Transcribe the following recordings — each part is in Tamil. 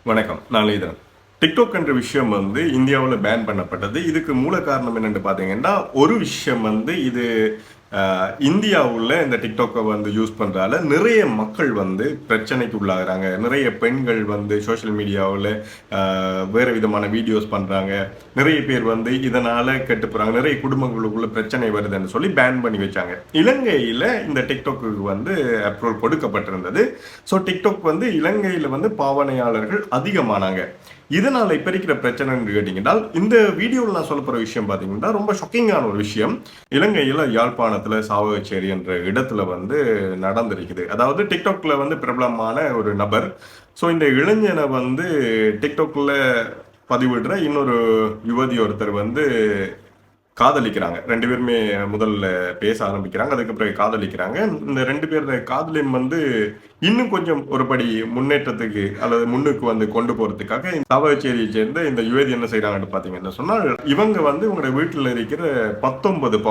வணக்கம். நான் இதன் டிக்டாக் என்ற விஷயம் இந்தியாவில் பேன் பண்ணப்பட்டது. இதுக்கு மூல காரணம் என்னன்னு பார்த்தீங்கன்னா, ஒரு விஷயம் இது இந்தியாவுல இந்த டிக்டாக்கை யூஸ் பண்றதால நிறைய மக்கள் பிரச்சனைக்கு உள்ளாகுறாங்க. நிறைய பெண்கள் சோஷியல் மீடியாவில் வேற விதமான வீடியோஸ் பண்றாங்க. நிறைய பேர் இதனால கெட்டு போறாங்க. நிறைய குடும்பங்களுக்குள்ள பிரச்சனை வருதுன்னு சொல்லி பேன் பண்ணி வச்சாங்க. இலங்கையில இந்த டிக்டாக்கு அப்ரூவல் கொடுக்கப்பட்டிருந்தது. ஸோ டிக்டாக் இலங்கையில பாவனையாளர்கள் அதிகமானாங்க. இதனால இப்ப இருக்கிற பிரச்சனைன்னு கேட்டீங்கன்னா, இந்த வீடியோவில் நான் சொல்ல போற விஷயம் பாத்தீங்கன்னா ரொம்ப ஷாக்கிங்கான ஒரு விஷயம். இலங்கையில யாழ்ப்பாணத்துல சாவகச்சேரி என்ற இடத்துல நடந்திருக்குது. அதாவது டிக்டாக்ல பிரபலமான ஒரு நபர். ஸோ இந்த இளைஞனை டிக்டாக்ல பதிவிடுற இன்னொரு யுவதி ஒருத்தர் காதலிக்கிறாங்க. ரெண்டு பேருமே முதல்ல பேச ஆரம்பிக்கிறாங்க, அதுக்கு பிறகு காதலிக்கிறாங்க. இந்த ரெண்டு பேர் காதலையும் இன்னும் கொஞ்சம் ஒரு படி முன்னேற்றத்துக்கு அல்லது முன்னுக்கு கொண்டு போறதுக்காக சாவகச்சேரியை சேர்ந்த இந்த யுவதி என்ன செய்யறாங்கன்னு பாத்தீங்கன்னா சொன்னால், இவங்க உங்களோட வீட்டுல இருக்கிற 19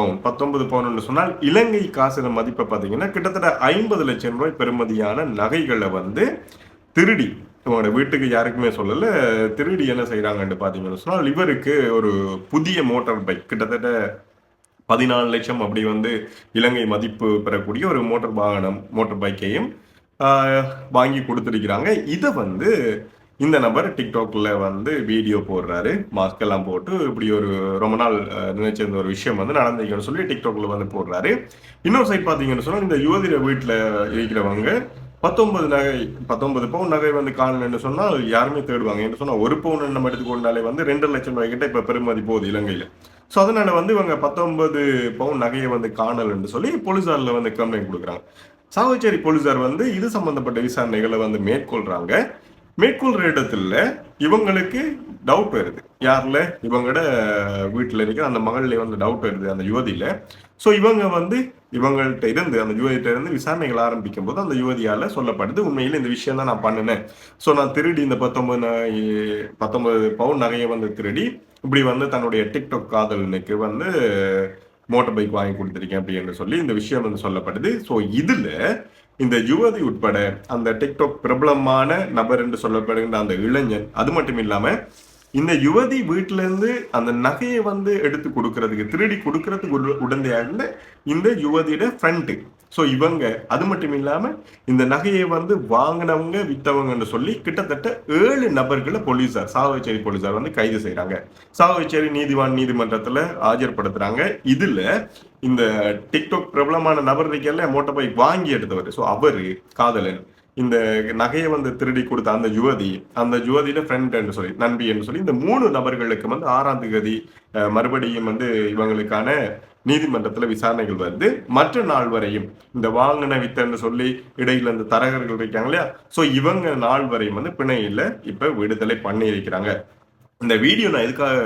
பவுன் சொன்னால் இலங்கை காசு மதிப்பை பாத்தீங்கன்னா கிட்டத்தட்ட 50 லட்சம் ரூபாய் பெறுமதியான நகைகளை திருடி இவங்களோட வீட்டுக்கு யாருக்குமே சொல்லல, திருடி என்ன செய்யறாங்கன்னு பாத்தீங்கன்னு சொன்னால், இவருக்கு ஒரு புதிய மோட்டார் பைக் கிட்டத்தட்ட 14 லட்சம் அப்படி இலங்கை மதிப்பு பெறக்கூடிய ஒரு மோட்டார் பைக்கையும் வாங்கி கொடுத்துருக்கிறாங்க. இதை இந்த நபர் டிக்டாக்ல வீடியோ போடுறாரு, மாஸ்க் எல்லாம் போட்டு இப்படி ஒரு ரொம்ப நாள் நினைச்சிருந்த ஒரு விஷயம் நடந்திருக்குன்னு சொல்லி டிக்டாக்ல போடுறாரு. இன்னொரு சைட் பாத்தீங்கன்னு சொன்னா, இந்த யுவதிர வீட்டுல இருக்கிறவங்க 19 பவுன் நகை காணலன்னு சொன்னால் யாருமே தேடுவாங்க. என்று சொன்னா ஒரு பவுன் நம்ம எடுத்துக்கொண்டாலே 2 லட்சம் ரூபாய் கிட்ட இப்ப பெருமதி போகுது இலங்கையில. சோ அதனால இவங்க 19 பவுன் நகையை காணலன்னு சொல்லி போலீசார்ல கம்ப்ளைண்ட் கொடுக்குறாங்க. சாவகச்சேரி போலீசார் இது சம்பந்தப்பட்ட விசாரணைகளை மேற்கொள்றாங்க. மேற்கொள்ற இடத்துல இவங்களுக்கு டவுட் வருது. யாருல? இவங்களோட வீட்டுல இருக்கிற அந்த மகள்ல டவுட் வருது அந்த யுவதியில. சோ இவங்க இவங்கள்ட்ட இருந்து அந்த யுவதியிட்ட இருந்து விசாரணைகள் ஆரம்பிக்கும் போது அந்த யுவதியால சொல்லப்படுது, உண்மையில இந்த விஷயம் தான் நான் பண்ணினேன். சோ நான் திருடி இந்த 19 பவுன் நகையை திருடி இப்படி தன்னுடைய டிக்டாக் காதலனுக்கு மோட்டார் பைக் வாங்கி கொடுத்திருக்கேன் அப்படின்னு சொல்லி இந்த விஷயம் சொல்லப்படுது. சோ இதுல இந்த யுவதி உட்பட அந்த டிக்டாக் பிரபலமான நபர் என்று சொல்லப்படுகின்ற அந்த இளைஞன், அது மட்டும் இல்லாம இந்த யுவதி வீட்டுல இருந்து அந்த நகையை எடுத்து கொடுக்கறதுக்கு, திருடி கொடுக்கறதுக்கு உடந்தையாக இந்த யுவதியோட ஃப்ரெண்டு. சோ இவங்க, அது மட்டும் இல்லாம இந்த நகையை வாங்கினவங்க வித்தவங்கன்னு சொல்லி கிட்டத்தட்ட 7 நபர்களை சாவகச்சேரி போலீசார் கைது செய்யறாங்க. சாவகச்சேரி நீதிமன்றத்துல ஆஜர்படுத்துறாங்க. இதுல இந்த டிக்டாக் பிரபலமான நபர் இருக்கல மோட்டார் பைக் வாங்கி எடுத்தவர், சோ அவரு காதலன், இந்த நகையை திருடி கொடுத்த அந்த யுவதியில ஃப்ரெண்ட் என்று சொல்லி, நண்பி என்று சொல்லி, இந்த 3 நபர்களுக்கு 6ஆம் தேதி மறுபடியும் இவங்களுக்கான நீதிமன்றத்துல விசாரணைகள் மற்ற நாள் வரையும் இந்த வாங்கின வித்தன்னு சொல்லி இடையில இந்த தரகர்கள் இருக்காங்க இல்லையா, சோ இவங்க நாள் வரையும் பிணையில இப்ப விடுதலை பண்ணி இருக்கிறாங்க. இந்த வீடியோ நான் எதுக்காக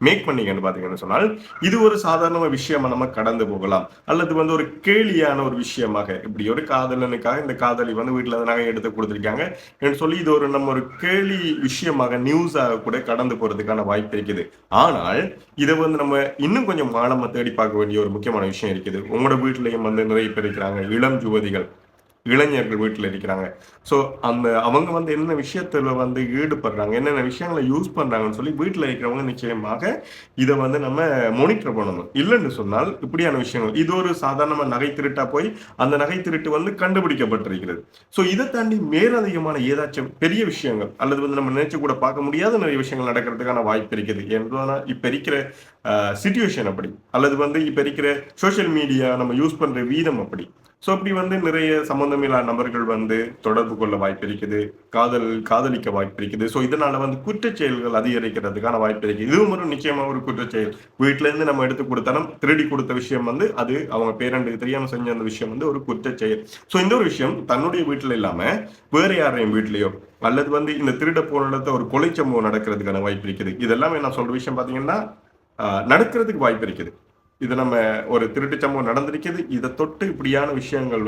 மேக் பண்ணீங்கன்னு பாத்தீங்கன்னு சொன்னால், இது ஒரு சாதாரண விஷயமா நம்ம கடந்து போகலாம், அல்லது ஒரு கேலியான ஒரு விஷயமாக, இப்படி ஒரு காதலனுக்காக இந்த காதலி வீட்டுல நகை எடுத்து கொடுத்துருக்காங்க என்று சொல்லி இது நம்ம ஒரு கேலி விஷயமாக நியூஸாக கூட கடந்து போறதுக்கான வாய்ப்பு இருக்குது. ஆனால் இதை நம்ம இன்னும் கொஞ்சம் ஆழமா தேடி பார்க்க வேண்டிய ஒரு முக்கியமான விஷயம் இருக்குது. உங்களோட வீட்டுலயும் நிறைய பேர் இருக்கிறாங்க, இளம் யுவதிகள், இளைஞர்கள் வீட்டுல இருக்கிறாங்க. சோ அவங்க என்ன விஷயத்துல ஈடுபடுறாங்க, என்னென்ன விஷயங்களை யூஸ் பண்றாங்கன்னு சொல்லி வீட்டுல இருக்கிறவங்க நிச்சயமாக இதை நம்ம மானிட்டர் பண்ணணும். இல்லைன்னு சொன்னால் இப்படியான விஷயங்கள், இது ஒரு சாதாரண நகை திருட்டா போய் அந்த நகை திருட்டு கண்டுபிடிக்கப்பட்டிருக்கிறது. சோ இதை தாண்டி மேலதிகமான ஏதாச்சும் பெரிய விஷயங்கள் அல்லது நம்ம நினைச்சு கூட பார்க்க முடியாத நிறைய விஷயங்கள் நடக்கிறதுக்கான வாய்ப்பு இருக்குது. என்றால் இப்ப இருக்கிற சிச்சுவேஷன் அப்படி, அல்லது இப்ப இருக்கிற சோசியல் மீடியா நம்ம யூஸ் பண்ற வீதம் அப்படி. சோ அப்படி நிறைய சம்பந்தமில்லா நபர்கள் தொடர்பு கொள்ள வாய்ப்பு இருக்குது, காதலிக்க வாய்ப்பு இருக்குது. சோ இதனால குற்றச் செயல்கள் அதிகரிக்கிறதுக்கான வாய்ப்பு இருக்குது. இதுவும் ஒரு நிச்சயமா ஒரு குற்றச்செயல். வீட்டுல இருந்து நம்ம எடுத்து கொடுத்தாலும் திருடி கொடுத்த விஷயம் அது அவங்க பேரண்டுக்கு தெரியாம செஞ்ச அந்த விஷயம் ஒரு குற்றச்செயல். சோ இந்த ஒரு விஷயம் தன்னுடைய வீட்டுல இல்லாம வேற யாரையும் வீட்லயோ அல்லது இந்த திருட போன இடத்த ஒரு கொலை சம்பவம் நடக்கிறதுக்கான வாய்ப்பு இருக்குது. இதெல்லாம் நான் சொல்ற விஷயம் பாத்தீங்கன்னா நடக்கிறதுக்கு வாய்ப்பு இருக்குது. இது நம்ம ஒரு திருட்டு சம்பவம் நடந்திருக்குது, இதை தொட்டு இப்படியான விஷயங்கள்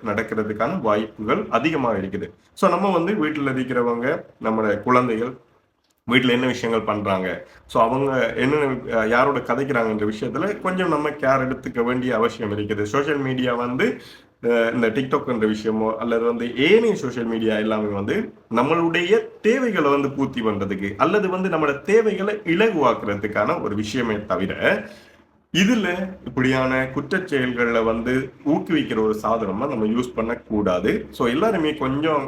நடக்கிறதுக்கான வாய்ப்புகள் அதிகமாக இருக்குது. சோ நம்ம வீட்டுல இருக்கிறவங்க, நம்மளோட குழந்தைகள் வீட்டுல என்ன விஷயங்கள் பண்றாங்க, சோ அவங்க என்ன யாரோட கதைக்கிறாங்கன்ற விஷயத்துல கொஞ்சம் நம்ம கேர் எடுத்துக்க வேண்டிய அவசியம் இருக்குது. சோசியல் மீடியா இந்த டிக்டாக் என்ற விஷயமோ அல்லது வந்து ஏனைய சோஷியல் மீடியா எல்லாமே வந்து நம்மளுடைய தேவைகளை வந்து பூர்த்தி பண்றதுக்கு அல்லது வந்து நம்மளோட தேவைகளை இலகுவாக்குறதுக்கான ஒரு விஷயமே தவிர இதுல இப்படியான குற்றச் செயல்களை வந்து ஊக்குவிக்கிற ஒரு சாதனமா நம்ம யூஸ் பண்ணக்கூடாது. ஸோ எல்லாருமே கொஞ்சம்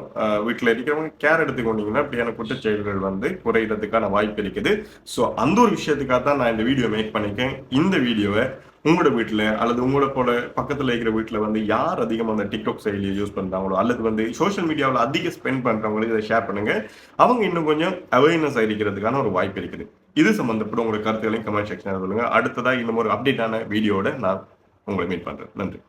வீட்டில் இருக்கிறவங்க கேர் எடுத்துக்கொண்டீங்கன்னா இப்படியான குற்றச் செயல்கள் வந்து குறையிறதுக்கான வாய்ப்பு இருக்குது. ஸோ அந்த ஒரு விஷயத்துக்காக தான் நான் இந்த வீடியோ மேக் பண்ணிக்கேன். இந்த வீடியோவை உங்களோட வீட்டில் அல்லது உங்களை போல பக்கத்தில் இருக்கிற வீட்டில் வந்து யார் அதிகமாக அந்த டிக்டாக் செயலியை யூஸ் பண்ணுறாங்களோ அல்லது வந்து சோஷியல் மீடியாவில் அதிக ஸ்பெண்ட் பண்ணுறவங்களுக்கு இதை ஷேர் பண்ணுங்க. அவங்க இன்னும் கொஞ்சம் அவேர்னஸ் ஆகிக்கிறதுக்கான ஒரு வாய்ப்பு இருக்குது. இது சம்பந்தப்பட்ட உங்களோட கருத்துக்களையும் கமெண்ட் செக்ஷனில் சொல்லுங்க. அடுத்ததா இன்னும் ஒரு அப்டேட்டான வீடியோட நான் உங்களை மீட் பண்றேன். நன்றி.